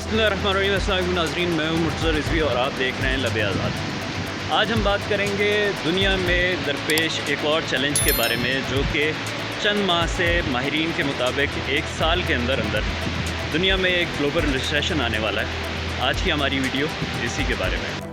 बिस्मिल्लाहिर्रहमानिर्रहीम। अस्सलाम वालेकुम नाज़रीन, मैं हूं मुर्तज़ा रिज़वी और आप देख रहे हैं लबे आज़ाद। आज हम बात करेंगे दुनिया में दरपेश एक और चैलेंज के बारे में, जो कि चंद माह से माहिरीन के मुताबिक एक साल के अंदर अंदर दुनिया में एक ग्लोबल रिसेशन आने वाला है। आज की हमारी वीडियो इसी के बारे में है।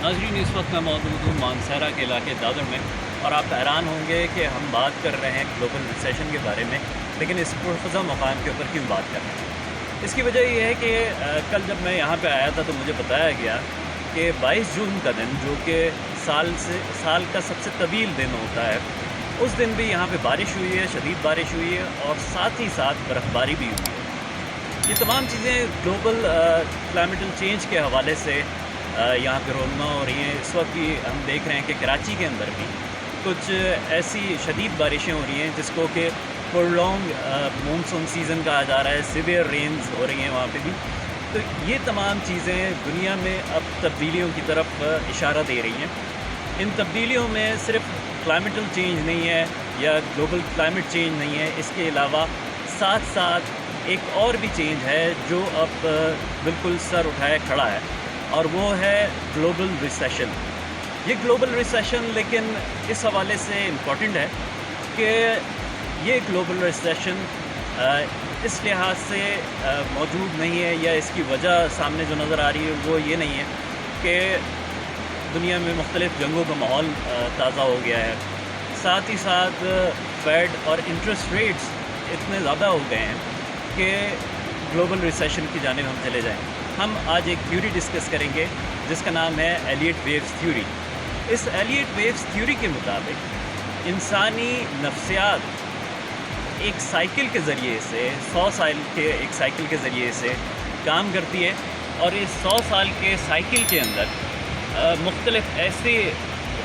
नाज़रीन, इस वक्त मैं मौजूद हूँ मानसहरा के इलाके दादर में, और आप हैरान होंगे कि हम बात कर रहे हैं ग्लोबल रिसेशन के बारे में, लेकिन इस पुरफ़ज़ा मकाम के ऊपर क्यों बात कर रहे हैं। इसकी वजह यह है कि कल जब मैं यहाँ पे आया था तो मुझे बताया गया कि 22 जून का दिन, जो कि साल का सबसे तवील दिन होता है, उस दिन भी यहाँ पे बारिश हुई है, शदीद बारिश हुई है, और साथ ही साथ बर्फ़बारी भी हुई है। ये तमाम चीज़ें ग्लोबल क्लाइमेटल चेंज के हवाले से यहाँ पे रोनमा हो रही हैं। इस वक्त भी हम देख रहे हैं कि कराची के अंदर भी कुछ ऐसी शदीद बारिशें हो रही हैं जिसको कि प्रोलॉन्ग मानसून सीज़न कहा जा रहा है। सिवियर रेन्स हो रही हैं वहाँ पे भी। तो ये तमाम चीज़ें दुनिया में अब तब्दीलियों की तरफ इशारा दे रही हैं। इन तब्दीलियों में सिर्फ क्लाइमेटल चेंज नहीं है या ग्लोबल क्लाइमेट चेंज नहीं है, इसके अलावा साथ साथ एक और भी चेंज है जो अब बिल्कुल सर उठाए खड़ा है, और वो है ग्लोबल रिसेशन। ये ग्लोबल रिसेशन लेकिन इस हवाले से इम्पॉर्टेंट है कि ये ग्लोबल रिसेशन इस लिहाज से मौजूद नहीं है, या इसकी वजह सामने जो नज़र आ रही है वो ये नहीं है कि दुनिया में मुख्तलिफ़ जंगों का माहौल ताज़ा हो गया है। साथ ही साथ फेड और इंटरेस्ट रेट्स इतने ज़्यादा हो गए हैं कि ग्लोबल रिसेशन की जानिब हम चले जाएँ। हम आज एक थ्योरी डिस्कस करेंगे जिसका नाम है एलियट वेव्स थ्योरी। इस एलियट वेव्स थ्योरी के मुताबिक इंसानी नफ्सियात एक साइकिल के ज़रिए से 100 साल के एक साइकिल के ज़रिए से काम करती है, और इस 100 साल के साइकिल के अंदर मुख्तलिफ़ ऐसे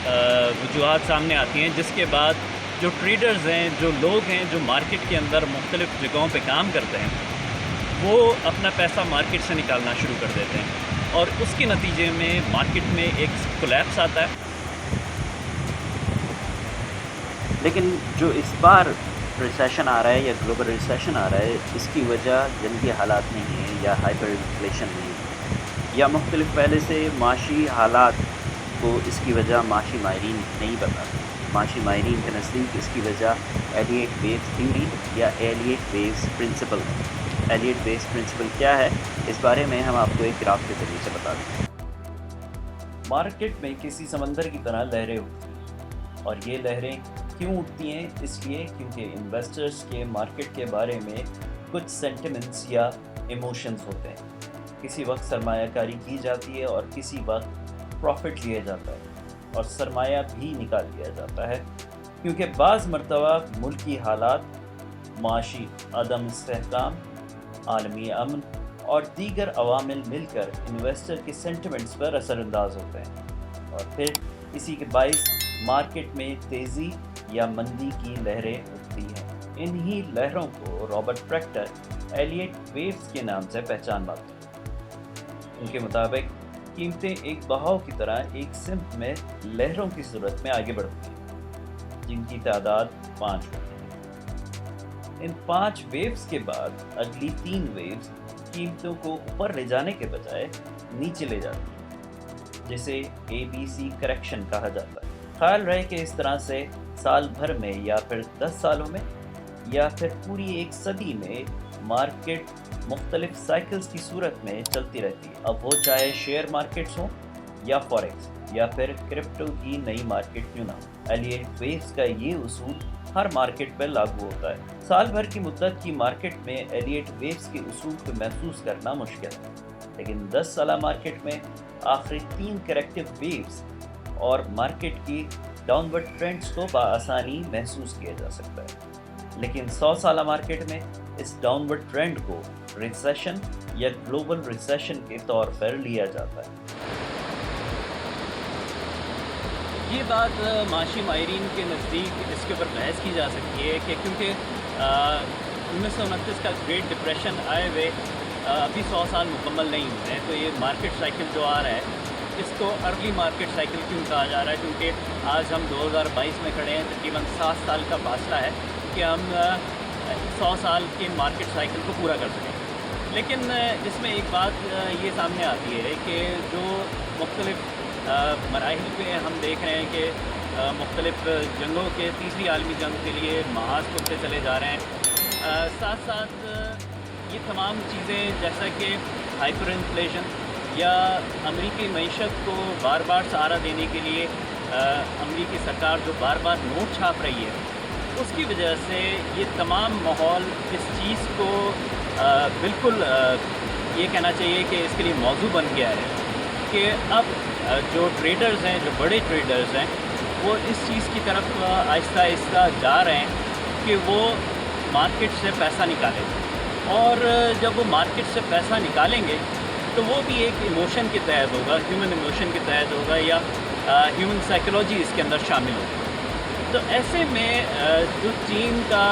वजूहात सामने आती हैं जिसके बाद जो ट्रेडर्स हैं, जो लोग हैं जो मार्केट के अंदर मुख्तलिफ़ जगहों पे काम करते हैं, वो अपना पैसा मार्केट से निकालना शुरू कर देते हैं, और उसके नतीजे में मार्केट में एक कोलैप्स आता है। लेकिन जो इस बार रिसेशन आ रहा है या ग्लोबल रिसेशन आ रहा है, इसकी वजह जंगी हालात नहीं है या हाइपर इन्फ्लेशन नहीं है, या मुख्तलिफ़ पहले से माशी हालात को इसकी वजह माशी माहिरीन नहीं बताते। माशी माहिरीन के नज़दीक इसकी वजह एलियट वेव्स थ्योरी या एलियट वेव्स प्रिंसिपल है। एलियट वेव्स प्रिंसिपल क्या है, इस बारे में हम आपको एक ग्राफ के जरिए से बता दें। मार्केट में किसी समंदर की तरह लहरें उठती हैं, और ये लहरें क्यों उठती हैं? इसलिए क्योंकि इन्वेस्टर्स के मार्केट के बारे में कुछ सेंटिमेंट्स या इमोशंस होते हैं। किसी वक्त सरमायाकारी की जाती है और किसी वक्त प्रॉफिट लिया जाता है, और सरमाया भी निकाल लिया जाता है, क्योंकि बाज़ मरतबा मुल्की हालात, माशी अदम इस्तेहकाम, आलमी अमन और दीगर अवामिल मिलकर इन्वेस्टर के सेंटिमेंट्स पर असरअंदाज होते हैं, और फिर इसी के बाइस मार्केट में तेज़ी या मंदी की लहरें उठती हैं। इन्हीं लहरों को रॉबर्ट प्रैक्टर एलियट वेव्स के नाम से पहचान पाते हैं। उनके मुताबिक कीमतें एक बहाव की तरह एक सिमत में लहरों की सूरत में आगे बढ़ती हैं, जिनकी तादाद 5 होती है। इन 5 वेव्स के बाद अगली 3 वेव्स कीमतों को ऊपर ले जाने के बजाय नीचे ले जाती है, जिसे ABC करेक्शन कहा जाता है। ख्याल रहे कि इस तरह से साल भर में या फिर 10 सालों में या फिर पूरी एक सदी में मार्केट मुख्तलिफ साइकिल्स की सूरत में चलती रहती है। अब वो चाहे शेयर मार्केट्स हों या फॉरेक्स या फिर क्रिप्टो की नई मार्केट क्यों ना हो, एलियट वेव्स का ये उसूल हर मार्केट पर लागू होता है। साल भर की मुद्दत की मार्केट में एलियट वेव्स के उसूल को महसूस करना मुश्किल है, लेकिन 10 साला मार्केट में आखिरी 3 करेक्टिव वेव्स और मार्केट की डाउनवर्ड ट्रेंड्स को बआसानी महसूस किया जा सकता है। लेकिन 100 साला मार्केट में इस डाउनवर्ड ट्रेंड को रिसेशन या ग्लोबल रिसेशन के तौर पर लिया जाता है। ये बात माशी माहिरीन के नज़दीक इसके ऊपर बहस की जा सकती है कि क्योंकि 1929 का ग्रेट डिप्रेशन आए हुए ابھی 100 سال مکمل نہیں ہوئے ہیں، تو یہ مارکیٹ سائیکل جو آ رہا ہے اس کو ارلی مارکیٹ سائیکل کیوں کہا جا رہا ہے؟ کیونکہ آج ہم 2022 میں کھڑے ہیں، تقریباً 7 سال کا فاصلہ ہے کہ ہم 100 سال کے مارکیٹ سائیکل کو پورا کر سکیں۔ لیکن اس میں ایک بات یہ سامنے آتی ہے کہ جو مختلف مراحل پہ ہم دیکھ رہے ہیں کہ مختلف جنگوں کے تیسری عالمی جنگ کے لیے محاذ کھلتے چلے جا رہے ہیں، ساتھ ساتھ یہ تمام چیزیں جیسا کہ ہائپر انفلیشن یا امریکی معیشت کو بار بار سہارا دینے کے لیے امریکی سرکار جو بار بار نوٹ چھاپ رہی ہے، اس کی وجہ سے یہ تمام ماحول اس چیز کو بالکل یہ کہنا چاہیے کہ اس کے لیے موضوع بن گیا ہے کہ اب جو ٹریڈرز ہیں، جو بڑے ٹریڈرز ہیں، وہ اس چیز کی طرف آہستہ آہستہ جا رہے ہیں کہ وہ مارکیٹ سے پیسہ نکالیں، اور جب وہ مارکیٹ سے پیسہ نکالیں گے تو وہ بھی ایک ایموشن کے تحت ہوگا، ہیومن ایموشن کے تحت ہوگا، یا ہیومن سائیکولوجی اس کے اندر شامل ہوگی۔ تو ایسے میں جو چین کا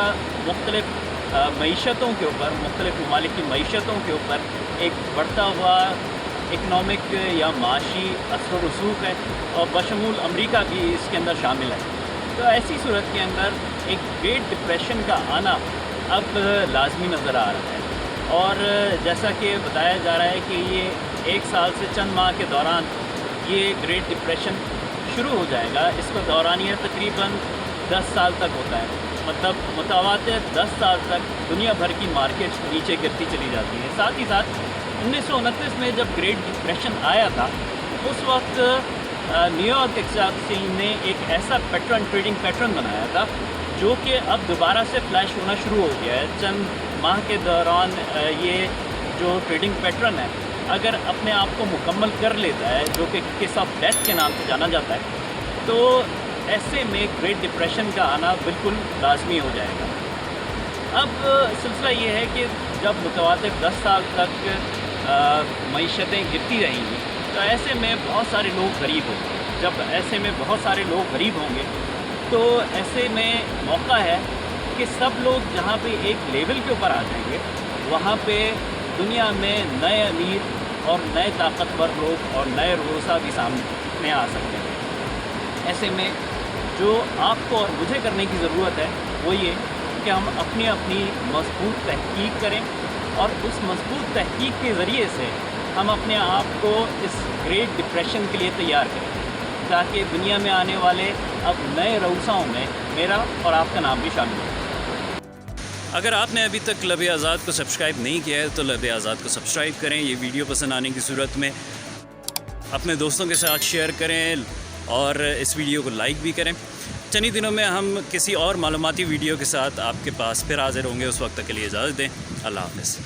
مختلف معیشتوں کے اوپر، مختلف ممالک کی معیشتوں کے اوپر ایک بڑھتا ہوا اکنامک یا معاشی اثر و رسوخ ہے، اور بشمول امریکہ بھی اس کے اندر شامل ہے، تو ایسی صورت کے اندر ایک گریٹ ڈپریشن کا آنا اب لازمی نظر آ رہا ہے۔ اور جیسا کہ بتایا جا رہا ہے کہ یہ 1 سال سے چند ماہ کے دوران یہ گریٹ ڈپریشن شروع ہو جائے گا۔ اس کا دورانیہ تقریباً 10 سال تک ہوتا ہے، مطلب متواتر 10 سال تک دنیا بھر کی مارکیٹس نیچے گرتی چلی جاتی ہیں۔ ساتھ ہی ساتھ 1929 میں جب گریٹ ڈپریشن آیا تھا، اس وقت نیو یارک ایکسچینج نے ایک ایسا ٹریڈنگ پیٹرن بنایا تھا جو کہ اب دوبارہ سے فلیش ہونا شروع ہو گیا ہے۔ چند ماہ کے دوران یہ جو ٹریڈنگ پیٹرن ہے اگر اپنے آپ کو مکمل کر لیتا ہے، جو کہ کیس آف ڈیتھ کے نام سے جانا جاتا ہے، تو ایسے میں گریٹ ڈپریشن کا آنا بالکل لازمی ہو جائے گا۔ اب سلسلہ یہ ہے کہ جب متواتر 10 سال تک معیشتیں گرتی رہیں گی تو ایسے میں بہت سارے لوگ غریب ہوں گے۔ جب ایسے میں بہت سارے لوگ غریب ہوں گے تو ایسے میں موقع ہے کہ سب لوگ جہاں پہ ایک لیول کے اوپر آ جائیں گے، وہاں پہ دنیا میں نئے امیر اور نئے طاقتور لوگ اور نئے روسا بھی سامنے آ سکتے ہیں۔ ایسے میں جو آپ کو اور مجھے کرنے کی ضرورت ہے وہ یہ کہ ہم اپنی مضبوط تحقیق کریں، اور اس مضبوط تحقیق کے ذریعے سے ہم اپنے آپ کو اس گریٹ ڈپریشن کے لیے تیار کریں، تاکہ دنیا میں آنے والے اب نئے روساؤں میں میرا اور آپ کا نام بھی شامل ہو۔ اگر آپ نے ابھی تک لب آزاد کو سبسکرائب نہیں کیا ہے تو لب آزاد کو سبسکرائب کریں۔ یہ ویڈیو پسند آنے کی صورت میں اپنے دوستوں کے ساتھ شیئر کریں اور اس ویڈیو کو لائک بھی کریں۔ چند ہی دنوں میں ہم کسی اور معلوماتی ویڈیو کے ساتھ آپ کے پاس پھر حاضر ہوں گے۔ اس وقت تک کے لیے اجازت دیں۔ اللہ حافظ۔